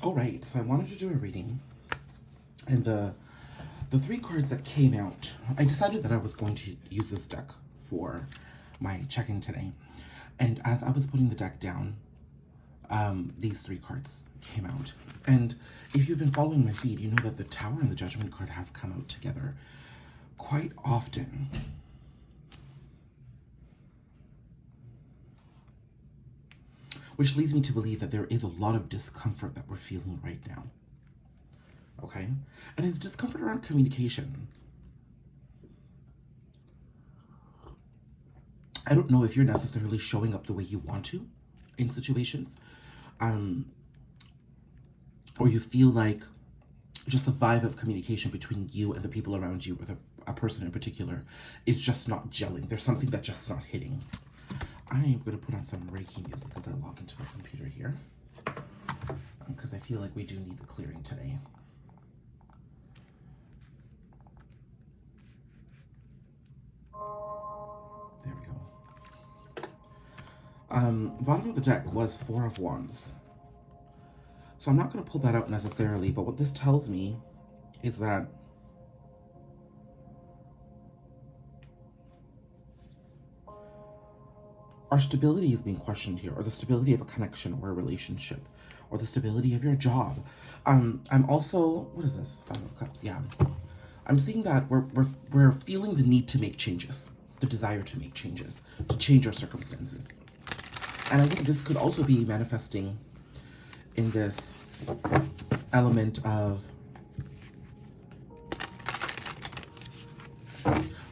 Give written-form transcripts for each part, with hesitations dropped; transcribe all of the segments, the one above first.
All right, so I wanted to do a reading, and the three cards that came out, I decided that I was going to use this deck for my check-in today. And as I was putting the deck down, these three cards came out. And if you've been following my feed, you know that the Tower and the Judgment card have come out together quite often. Which leads me to believe that there is a lot of discomfort that we're feeling right now. Okay? And it's discomfort around communication. I don't know if you're necessarily showing up the way you want to in situations. Or you feel like just the vibe of communication between you and the people around you, or a person in particular, is just not gelling. There's something that's just not hitting. I am going to put on some Reiki music as I log into my computer here, because I feel like we do need the clearing today. There we go. Bottom of the deck was Four of Wands. So I'm not going to pull that out necessarily, but what this tells me is that our stability is being questioned here, or the stability of a connection or a relationship, or the stability of your job. I'm also, what is this? Five of Cups, yeah. I'm seeing that we're feeling the need to make changes, the desire to make changes, to change our circumstances. And I think this could also be manifesting in this element of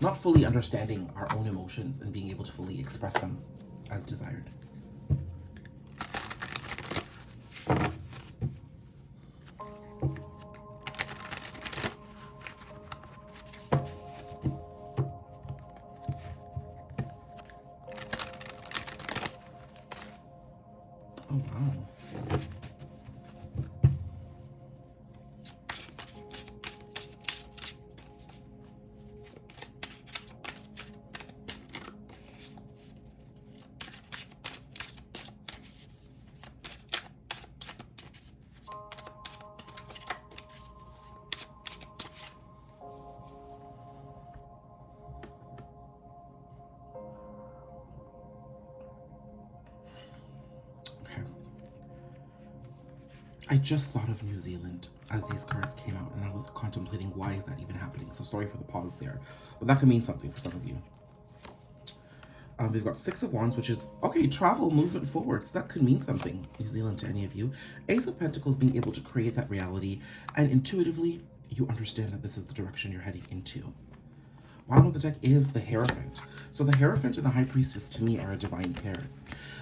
not fully understanding our own emotions and being able to fully express them as desired. Oh, wow. I just thought of New Zealand as these cards came out, and I was contemplating why is that even happening. So sorry for the pause there, but that could mean something for some of you. We've got Six of Wands, which is, okay, travel, movement forwards. That could mean something, New Zealand, to any of you. Ace of Pentacles, being able to create that reality, and intuitively, you understand that this is the direction you're heading into. Bottom of the deck is the Hierophant. So the Hierophant and the High Priestess, to me, are a divine pair.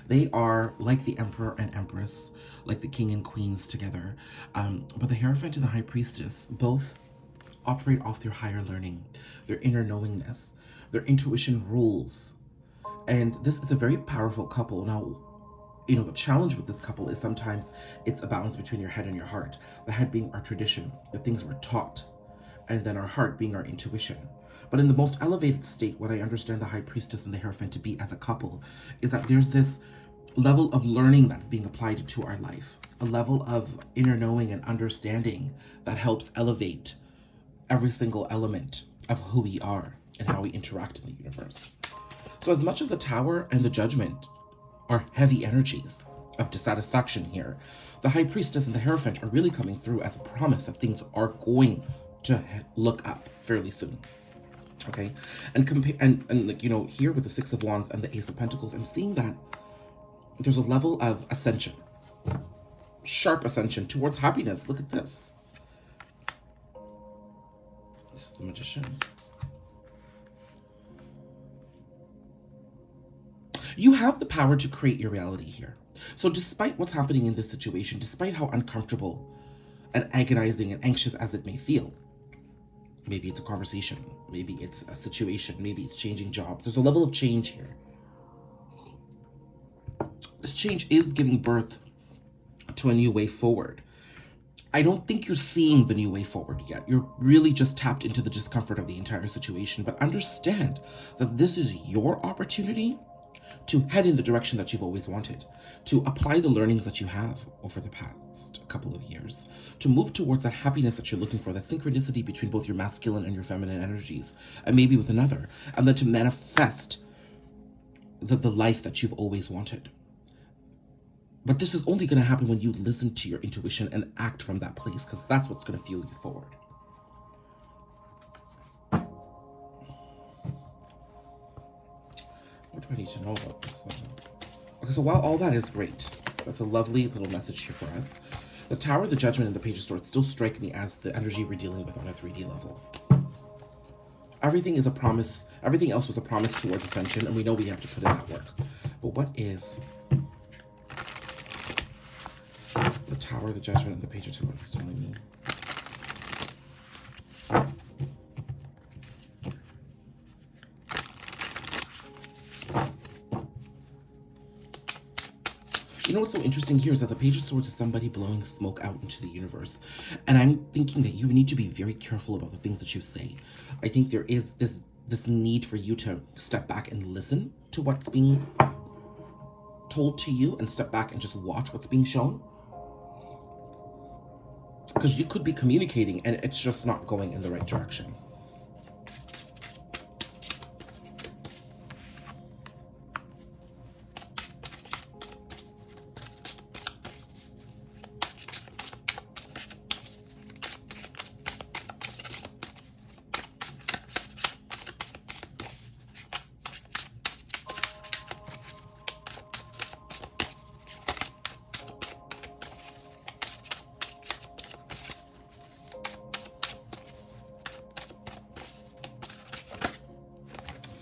They are like the Emperor and Empress, like the King and Queens together. But the Hierophant and the High Priestess both operate off their higher learning, their inner knowingness, their intuition rules. And this is a very powerful couple. Now, you know, the challenge with this couple is sometimes it's a balance between your head and your heart. The head being our tradition, the things we're taught, and then our heart being our intuition. But in the most elevated state, what I understand the High Priestess and the Hierophant to be as a couple is that there's this level of learning that's being applied to our life, a level of inner knowing and understanding that helps elevate every single element of who we are and how we interact in the universe. So as much as the Tower and the Judgment are heavy energies of dissatisfaction here, the High Priestess and the Hierophant are really coming through as a promise that things are going to look up fairly soon. Okay, and like, you know, here with the Six of Wands and the Ace of Pentacles, I'm seeing that there's a level of ascension, sharp ascension towards happiness. Look at this. This is the Magician. You have the power to create your reality here. So despite what's happening in this situation, despite how uncomfortable and agonizing and anxious as it may feel, maybe it's a conversation, maybe it's a situation, maybe it's changing jobs. There's a level of change here. This change is giving birth to a new way forward. I don't think you're seeing the new way forward yet. You're really just tapped into the discomfort of the entire situation. But understand that this is your opportunity to head in the direction that you've always wanted, to apply the learnings that you have over the past couple of years, to move towards that happiness that you're looking for, that synchronicity between both your masculine and your feminine energies, and maybe with another, and then to manifest the life that you've always wanted. But this is only going to happen when you listen to your intuition and act from that place, because that's what's going to fuel you forward. What do I need to know about this? Okay, so while all that is great, that's a lovely little message here for us. The Tower, the Judgment, and the Page of Swords still strike me as the energy we're dealing with on a 3D level. Everything is a promise. Everything else was a promise towards ascension, and we know we have to put in that work. But what is the Tower, the Judgment, and the Page of Swords telling me? You know what's so interesting here is that the Page of Swords is somebody blowing smoke out into the universe. And I'm thinking that you need to be very careful about the things that you say. I think there is this need for you to step back and listen to what's being told to you, and step back and just watch what's being shown. Because you could be communicating and it's just not going in the right direction.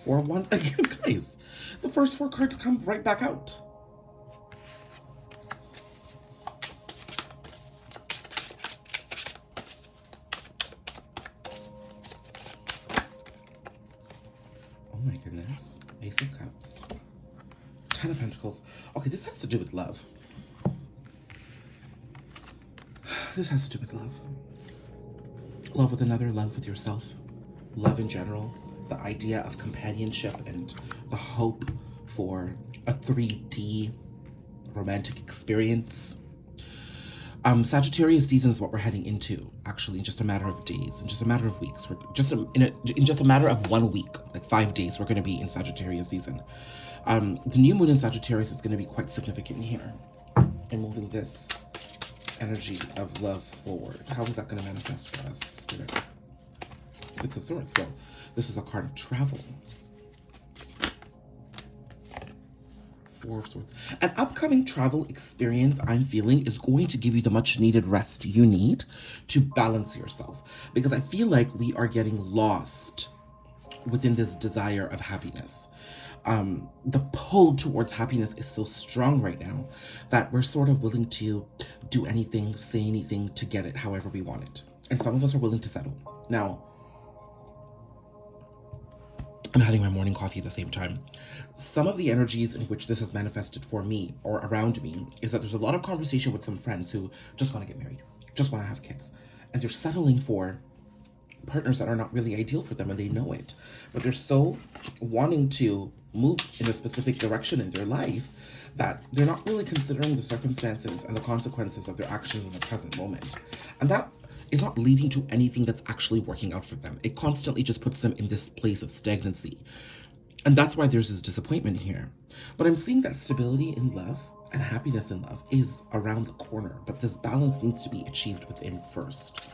Four of Wands again, guys. The first 4 cards come right back out. Oh my goodness. Ace of Cups. 10 of Pentacles. Okay, this has to do with love. This has to do with love. Love with another, love with yourself. Love in general. The idea of companionship and the hope for a 3D romantic experience. Sagittarius season is what we're heading into, actually, in just a matter of days, in just a matter of weeks. We're just in just a matter of 1 week, like 5 days, we're going to be in Sagittarius season. The new moon in Sagittarius is going to be quite significant here in moving this energy of love forward. How is that going to manifest for us, Spirit? 6 of Swords. Well, this is a card of travel. 4 of Swords. An upcoming travel experience, I'm feeling, is going to give you the much needed rest you need to balance yourself. Because I feel like we are getting lost within this desire of happiness. The pull towards happiness is so strong right now that we're sort of willing to do anything, say anything to get it however we want it. And some of us are willing to settle. Now, I'm having my morning coffee at the same time. Some of the energies in which this has manifested for me or around me is that there's a lot of conversation with some friends who just want to get married, just want to have kids. And they're settling for partners that are not really ideal for them, and they know it. But they're so wanting to move in a specific direction in their life that they're not really considering the circumstances and the consequences of their actions in the present moment. And that is not leading to anything that's actually working out for them. It constantly just puts them in this place of stagnancy. And that's why there's this disappointment here. But I'm seeing that stability in love and happiness in love is around the corner, but this balance needs to be achieved within first.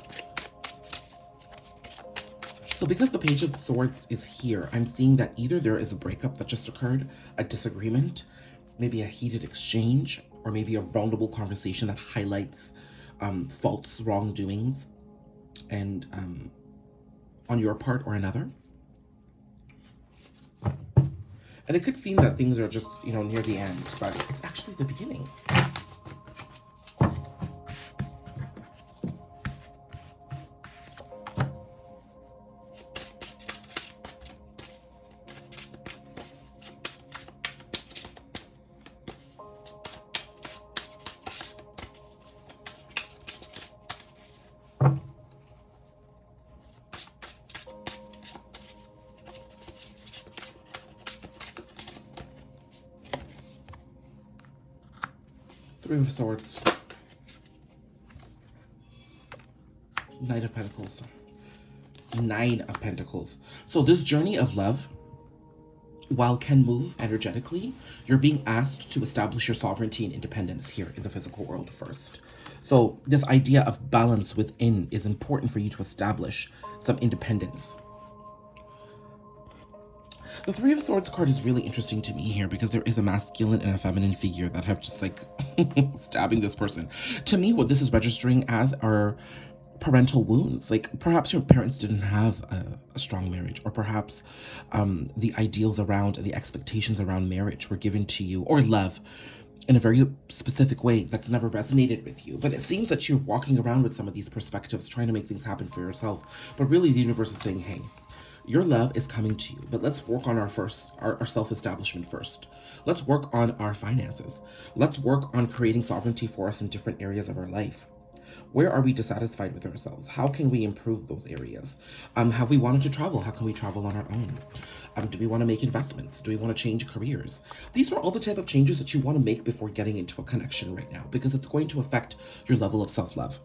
So because the Page of Swords is here, I'm seeing that either there is a breakup that just occurred, a disagreement, maybe a heated exchange, or maybe a vulnerable conversation that highlights false wrongdoings and on your part or another. And it could seem that things are just, near the end, but it's actually the beginning. Three of Swords. Knight of Pentacles. Nine of Pentacles. So this journey of love, while can move energetically, you're being asked to establish your sovereignty and independence here in the physical world first. So this idea of balance within is important for you to establish some independence. The Three of Swords card is really interesting to me here because there is a masculine and a feminine figure that have just like stabbing this person. To me, what this is registering as are parental wounds. Like perhaps your parents didn't have a strong marriage, or perhaps the ideals around, the expectations around marriage were given to you, or love, in a very specific way that's never resonated with you. But it seems that you're walking around with some of these perspectives, trying to make things happen for yourself. But really the universe is saying, hey, your love is coming to you, but let's work on our self-establishment first. Let's work on our finances. Let's work on creating sovereignty for us in different areas of our life. Where are we dissatisfied with ourselves? How can we improve those areas? Have we wanted to travel? How can we travel on our own? Do we want to make investments? Do we want to change careers? These are all the type of changes that you want to make before getting into a connection right now, because it's going to affect your level of self-love.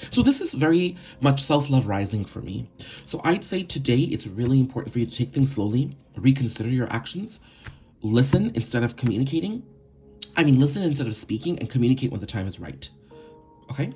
So this is very much self-love rising for me. So I'd say today it's really important for you to take things slowly, reconsider your actions, listen instead of communicating. Listen instead of speaking, and communicate when the time is right. Okay?